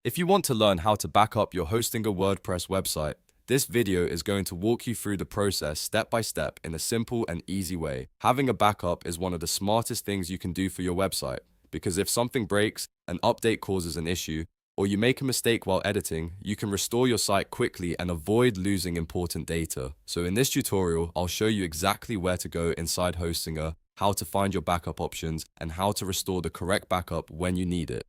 If you want to learn how to back up your hosting a WordPress website, this video is going to walk you through the process step by step in a simple and easy way. Having a backup is one of the smartest things you can do for your website, because if something breaks, an update causes an issue, or you make a mistake while editing, you can restore your site quickly and avoid losing important data. So in this tutorial, I'll show you exactly where to go inside Hostinger, how to find your backup options, and how to restore the correct backup when you need it.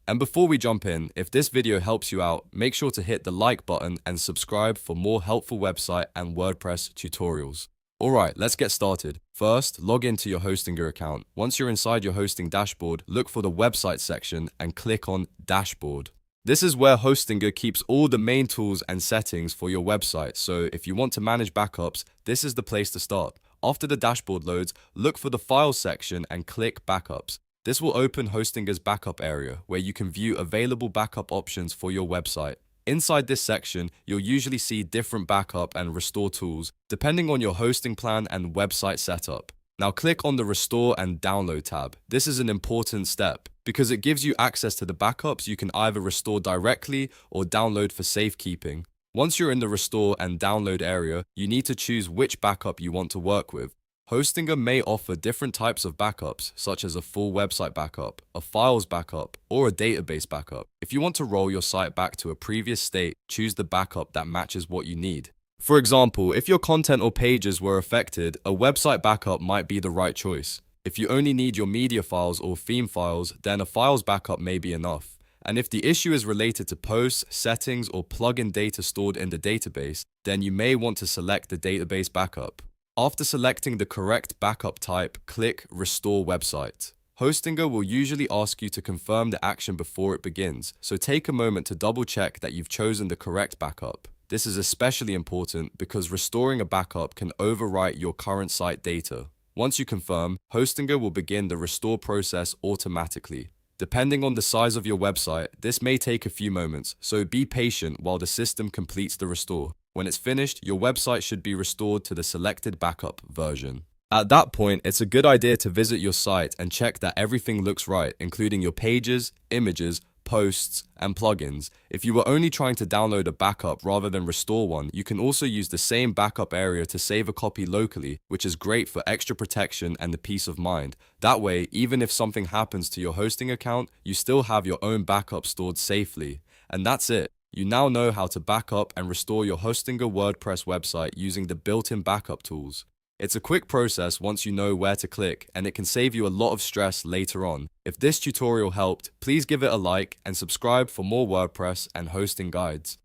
And before we jump in, if this video helps you out, make sure to hit the like button and subscribe for more helpful website and WordPress tutorials. Alright, let's get started. First, log into your Hostinger account. Once you're inside your hosting dashboard, look for the website section and click on Dashboard. This is where Hostinger keeps all the main tools and settings for your website, so if you want to manage backups, this is the place to start. After the dashboard loads, look for the Files section and click Backups. This will open Hostinger's backup area, where you can view available backup options for your website. Inside this section, you'll usually see different backup and restore tools, depending on your hosting plan and website setup. Now click on the Restore and Download tab. This is an important step, because it gives you access to the backups you can either restore directly or download for safekeeping. Once you're in the Restore and Download area, you need to choose which backup you want to work with. Hostinger may offer different types of backups, such as a full website backup, a files backup, or a database backup. If you want to roll your site back to a previous state, choose the backup that matches what you need. For example, if your content or pages were affected, a website backup might be the right choice. If you only need your media files or theme files, then a files backup may be enough. And if the issue is related to posts, settings, or plugin data stored in the database, then you may want to select the database backup. After selecting the correct backup type, click Restore Website. Hostinger will usually ask you to confirm the action before it begins, so take a moment to double check that you've chosen the correct backup. This is especially important because restoring a backup can overwrite your current site data. Once you confirm, Hostinger will begin the restore process automatically. Depending on the size of your website, this may take a few moments, so be patient while the system completes the restore. When it's finished, your website should be restored to the selected backup version. At that point, it's a good idea to visit your site and check that everything looks right, including your pages, images, posts, and plugins. If you were only trying to download a backup rather than restore one, you can also use the same backup area to save a copy locally, which is great for extra protection and the peace of mind. That way, even if something happens to your hosting account, you still have your own backup stored safely. And that's it. You now know how to back up and restore your Hostinger WordPress website using the built-in backup tools. It's a quick process once you know where to click, and it can save you a lot of stress later on. If this tutorial helped, please give it a like and subscribe for more WordPress and hosting guides.